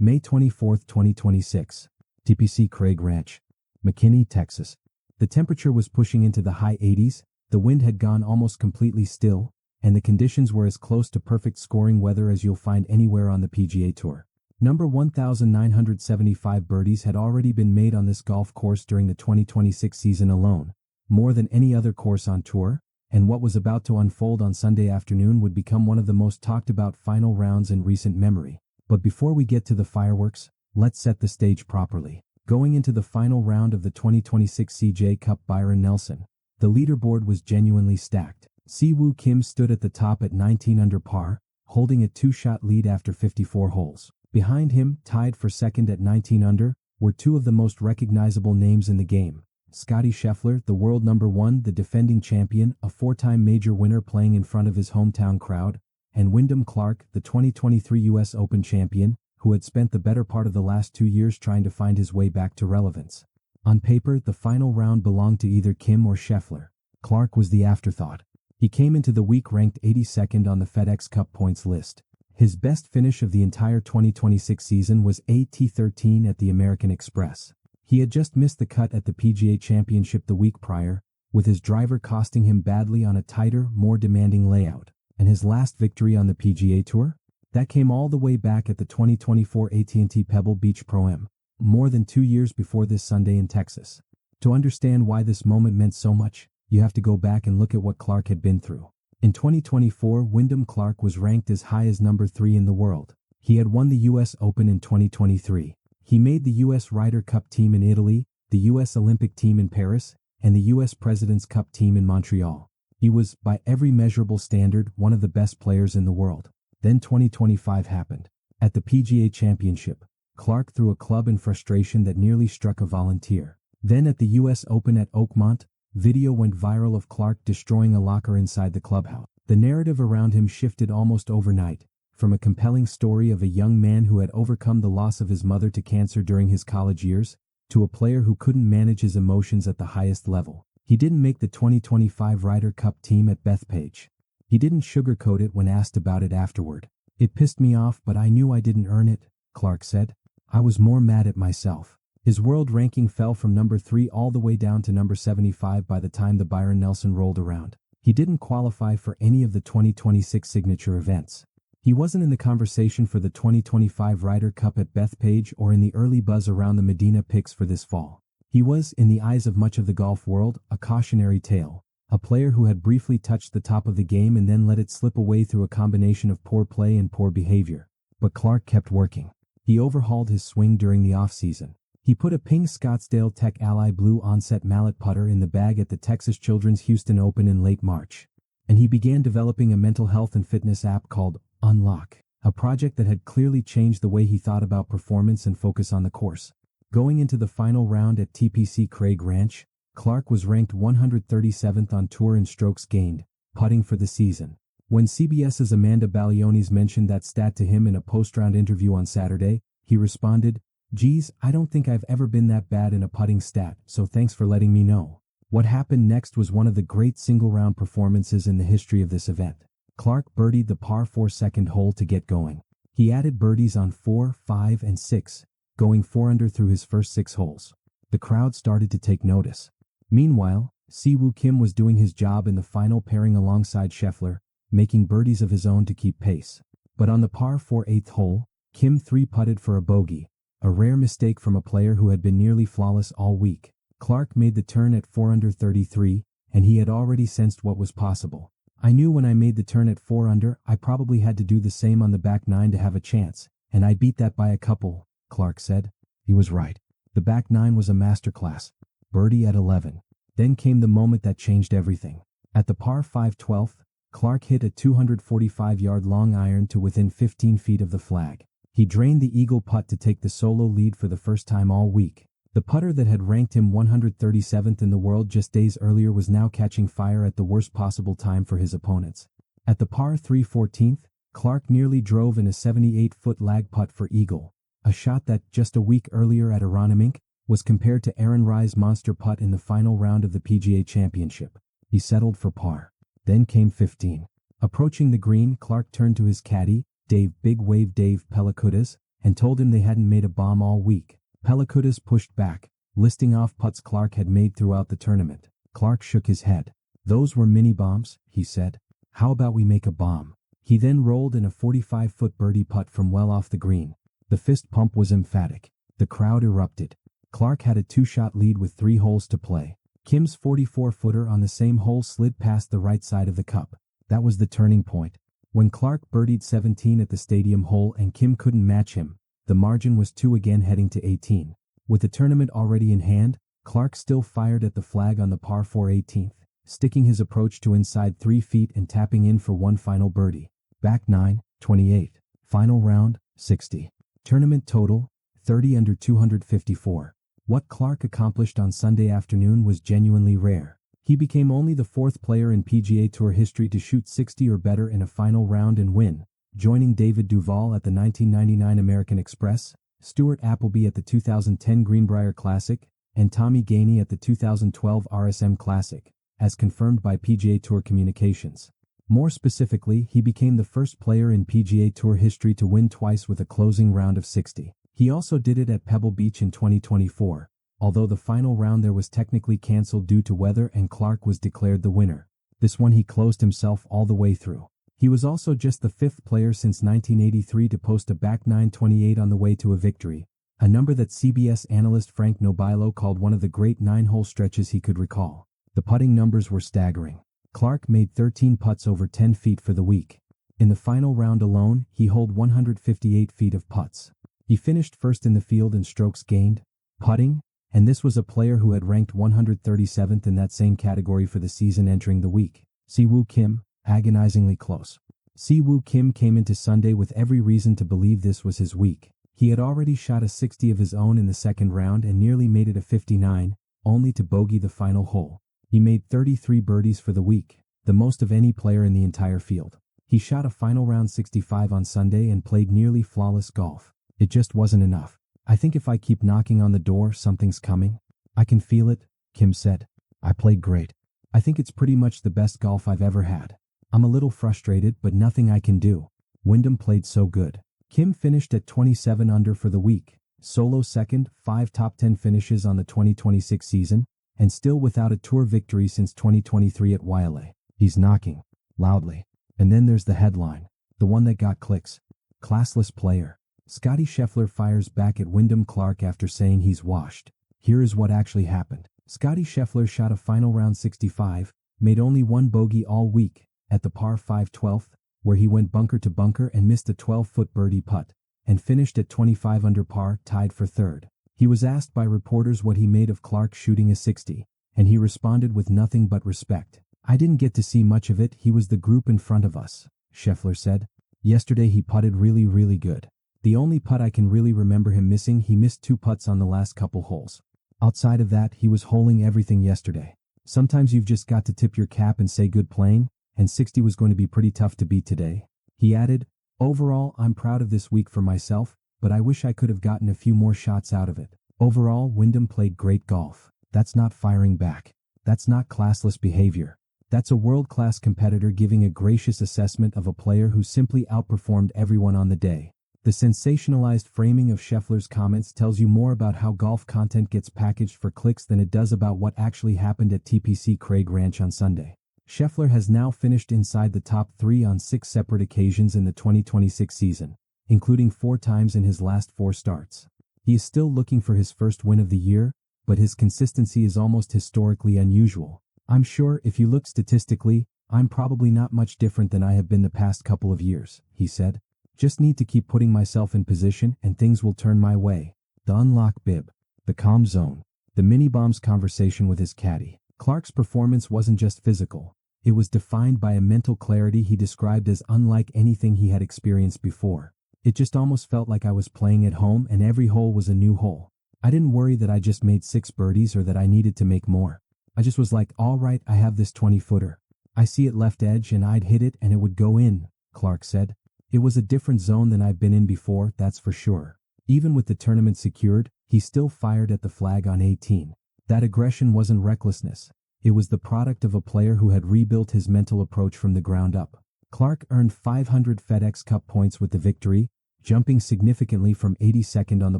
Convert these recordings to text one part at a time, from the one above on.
May 24, 2026. TPC Craig Ranch, McKinney, Texas. The temperature was pushing into the high 80s, the wind had gone almost completely still, and the conditions were as close to perfect scoring weather as you'll find anywhere on the PGA Tour. Number 1,975 birdies had already been made on this golf course during the 2026 season alone, more than any other course on tour, and what was about to unfold on Sunday afternoon would become one of the most talked about final rounds in recent memory. But before we get to the fireworks, let's set the stage properly. Going into the final round of the 2026 CJ Cup Byron Nelson, the leaderboard was genuinely stacked. Siwoo Kim stood at the top at 19 under par, holding a two-shot lead after 54 holes. Behind him, tied for second at 19 under, were two of the most recognizable names in the game. Scottie Scheffler, the world number one, the defending champion, a four-time major winner playing in front of his hometown crowd, and Wyndham Clark, the 2023 U.S. Open champion, who had spent the better part of the last 2 years trying to find his way back to relevance. On paper, the final round belonged to either Kim or Scheffler. Clark was the afterthought. He came into the week ranked 82nd on the FedEx Cup points list. His best finish of the entire 2026 season was AT13 at the American Express. He had just missed the cut at the PGA Championship the week prior, with his driver costing him badly on a tighter, more demanding layout. And his last victory on the PGA Tour? That came all the way back at the 2024 AT&T Pebble Beach Pro-Am, more than 2 years before this Sunday in Texas. To understand why this moment meant so much, you have to go back and look at what Clark had been through. In 2024, Wyndham Clark was ranked as high as number 3 in the world. He had won the U.S. Open in 2023. He made the U.S. Ryder Cup team in Italy, the U.S. Olympic team in Paris, and the U.S. President's Cup team in Montreal. He was, by every measurable standard, one of the best players in the world. Then 2025 happened. At the PGA Championship, Clark threw a club in frustration that nearly struck a volunteer. Then at the U.S. Open at Oakmont, video went viral of Clark destroying a locker inside the clubhouse. The narrative around him shifted almost overnight, from a compelling story of a young man who had overcome the loss of his mother to cancer during his college years, to a player who couldn't manage his emotions at the highest level. He didn't make the 2025 Ryder Cup team at Bethpage. He didn't sugarcoat it when asked about it afterward. "It pissed me off, but I knew I didn't earn it," Clark said. "I was more mad at myself." His world ranking fell from number 3 all the way down to number 75 by the time the Byron Nelson rolled around. He didn't qualify for any of the 2026 signature events. He wasn't in the conversation for the 2025 Ryder Cup at Bethpage or in the early buzz around the Medina picks for this fall. He was, in the eyes of much of the golf world, a cautionary tale. A player who had briefly touched the top of the game and then let it slip away through a combination of poor play and poor behavior. But Clark kept working. He overhauled his swing during the offseason. He put a pink Scottsdale Tech Ally Blue onset mallet putter in the bag at the Texas Children's Houston Open in late March. And he began developing a mental health and fitness app called Unlock, a project that had clearly changed the way he thought about performance and focus on the course. Going into the final round at TPC Craig Ranch, Clark was ranked 137th on tour in strokes gained, putting for the season. When CBS's Amanda Balionis mentioned that stat to him in a post-round interview on Saturday, he responded, "Geez, I don't think I've ever been that bad in a putting stat, so thanks for letting me know." What happened next was one of the great single-round performances in the history of this event. Clark birdied the par 4 second hole to get going. He added birdies on 4, 5, and 6, going 4 under through his first 6 holes. The crowd started to take notice. Meanwhile, Siwoo Kim was doing his job in the final pairing alongside Scheffler, making birdies of his own to keep pace. But on the par 4 8th hole, Kim 3-putted for a bogey, a rare mistake from a player who had been nearly flawless all week. Clark made the turn at 4 under 33, and he had already sensed what was possible. "I knew when I made the turn at 4 under, I probably had to do the same on the back 9 to have a chance, and I beat that by a couple," Clark said. He was right. The back 9 was a masterclass. Birdie at 11. Then came the moment that changed everything. At the par 5 12th, Clark hit a 245-yard long iron to within 15 feet of the flag. He drained the eagle putt to take the solo lead for the first time all week. The putter that had ranked him 137th in the world just days earlier was now catching fire at the worst possible time for his opponents. At the par 3 14th, Clark nearly drove in a 78-foot lag putt for eagle, a shot that, just a week earlier at Aronimink, was compared to Aaron Rye's monster putt in the final round of the PGA Championship. He settled for par. Then came 15. Approaching the green, Clark turned to his caddy, Dave Big Wave Dave Pelikudas, and told him they hadn't made a bomb all week. Pelikutas pushed back, listing off putts Clark had made throughout the tournament. Clark shook his head. "Those were mini bombs," he said. "How about we make a bomb?" He then rolled in a 45-foot birdie putt from well off the green. The fist pump was emphatic. The crowd erupted. Clark had a 2-shot lead with 3 holes to play. Kim's 44-footer on the same hole slid past the right side of the cup. That was the turning point. When Clark birdied 17 at the stadium hole and Kim couldn't match him, the margin was 2 again heading to 18. With the tournament already in hand, Clark still fired at the flag on the par 4 18th, sticking his approach to inside 3 feet and tapping in for one final birdie. Back 9, 28. Final round, 60. Tournament total, 30 under 254. What Clark accomplished on Sunday afternoon was genuinely rare. He became only the 4th player in PGA Tour history to shoot 60 or better in a final round and win, joining David Duval at the 1999 American Express, Stuart Appleby at the 2010 Greenbrier Classic, and Tommy Gainey at the 2012 RSM Classic, as confirmed by PGA Tour Communications. More specifically, he became the first player in PGA Tour history to win twice with a closing round of 60. He also did it at Pebble Beach in 2024, although the final round there was technically cancelled due to weather and Clark was declared the winner. This one he closed himself all the way through. He was also just the 5th player since 1983 to post a back 928 on the way to a victory, a number that CBS analyst Frank Nobilo called one of the great 9-hole stretches he could recall. The putting numbers were staggering. Clark made 13 putts over 10 feet for the week. In the final round alone, he holed 158 feet of putts. He finished first in the field in strokes gained, putting, and this was a player who had ranked 137th in that same category for the season entering the week. Siwoo Kim, agonizingly close. Siwoo Kim came into Sunday with every reason to believe this was his week. He had already shot a 60 of his own in the second round and nearly made it a 59, only to bogey the final hole. He made 33 birdies for the week, the most of any player in the entire field. He shot a final round 65 on Sunday and played nearly flawless golf. It just wasn't enough. "I think if I keep knocking on the door, something's coming. I can feel it," Kim said. "I played great. I think it's pretty much the best golf I've ever had. I'm a little frustrated, but nothing I can do. Wyndham played so good." Kim finished at 27 under for the week, solo second, 5 top 10 finishes on the 2026 season, and still without a tour victory since 2023 at Wailea. He's knocking loudly. And then there's the headline, the one that got clicks. Classless player. Scottie Scheffler fires back at Wyndham Clark after saying he's washed. Here is what actually happened. Scottie Scheffler shot a final round 65, made only 1 bogey all week, at the par 5 12th, where he went bunker to bunker and missed a 12-foot birdie putt, and finished at 25 under par, tied for 3rd. He was asked by reporters what he made of Clark shooting a 60, and he responded with nothing but respect. "I didn't get to see much of it, he was the group in front of us," Scheffler said. "Yesterday he putted really good. The only putt I can really remember him missing, he missed 2 putts on the last couple holes. Outside of that, he was holing everything yesterday. Sometimes you've just got to tip your cap and say good playing, and 60 was going to be pretty tough to beat today." He added, "Overall, I'm proud of this week for myself, but I wish I could have gotten a few more shots out of it. Overall, Wyndham played great golf. That's not firing back. That's not classless behavior. That's a world-class competitor giving a gracious assessment of a player who simply outperformed everyone on the day." The sensationalized framing of Scheffler's comments tells you more about how golf content gets packaged for clicks than it does about what actually happened at TPC Craig Ranch on Sunday. Scheffler has now finished inside the top 3 on 6 separate occasions in the 2026 season, including 4 times in his last 4 starts. He is still looking for his first win of the year, but his consistency is almost historically unusual. "I'm sure, if you look statistically, I'm probably not much different than I have been the past couple of years," he said. "Just need to keep putting myself in position and things will turn my way." The unlock bib. The calm zone. The mini-bombs conversation with his caddy. Clark's performance wasn't just physical. It was defined by a mental clarity he described as unlike anything he had experienced before. "It just almost felt like I was playing at home and every hole was a new hole. I didn't worry that I just made 6 birdies or that I needed to make more. I just was like, all right, I have this 20-footer. I see it left edge and I'd hit it and it would go in," Clark said. "It was a different zone than I've been in before, that's for sure." Even with the tournament secured, he still fired at the flag on 18. That aggression wasn't recklessness. It was the product of a player who had rebuilt his mental approach from the ground up. Clark earned 500 FedEx Cup points with the victory, jumping significantly from 82nd on the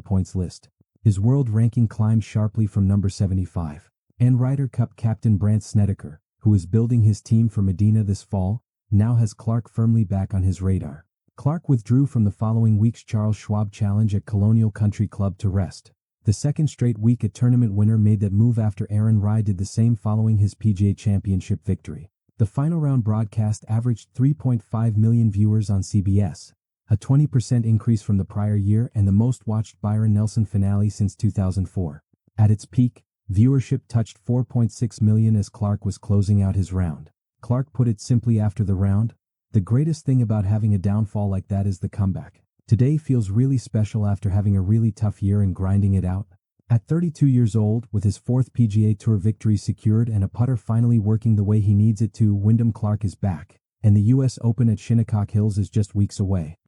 points list. His world ranking climbed sharply from number 75. And Ryder Cup captain Brandt Snedeker, who is building his team for Medina this fall, now has Clark firmly back on his radar. Clark withdrew from the following week's Charles Schwab Challenge at Colonial Country Club to rest. The second straight week a tournament winner made that move after Aaron Rai did the same following his PGA Championship victory. The final round broadcast averaged 3.5 million viewers on CBS, a 20% increase from the prior year and the most-watched Byron Nelson finale since 2004. At its peak, viewership touched 4.6 million as Clark was closing out his round. Clark put it simply after the round, "The greatest thing about having a downfall like that is the comeback. Today feels really special after having a really tough year and grinding it out." At 32 years old, with his fourth PGA Tour victory secured and a putter finally working the way he needs it to, Wyndham Clark is back, and the U.S. Open at Shinnecock Hills is just weeks away.